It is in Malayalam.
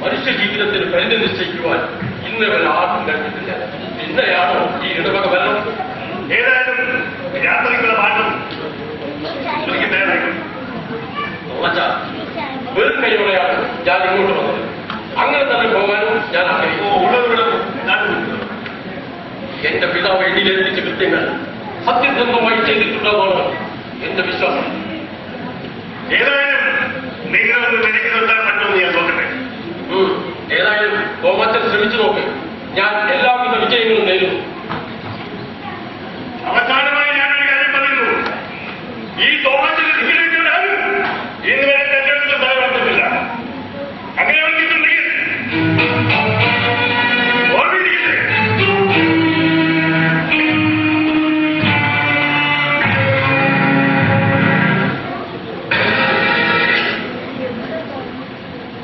മനുഷ്യ ജീവിതത്തിന് പരിധി നിശ്ചയിക്കുവാൻ ഇന്ന് വരെ ആർക്കും കഴിഞ്ഞിട്ടില്ല. പിന്നെയാണോ ഈ ഇടവക വരണം? ഏതായാലും യാത്രയ്ക്കുള്ള മാറ്റം വെറും കൈയോടെയാണ് ഞാൻ ഇങ്ങോട്ട് വന്നത്. അങ്ങനെ തന്നെ പോകാനും ഞാൻ ആഗ്രഹിക്കുന്നു. എന്റെ പിതാവ് എഴുതിയിലെത്തിച്ച കൃത്യങ്ങൾ സത്യസന്ധമായി ചെയ്തിട്ടുള്ളതാണ് എന്റെ വിശ്വാസം. ഏതായാലും നിങ്ങളൊന്ന് വിലക്ക് നിർത്താൻ പറ്റുമെന്ന് ഞാൻ നോക്കട്ടെ. ഏതായാലും തോമാച്ചൻ ശ്രമിച്ചു നോക്ക്.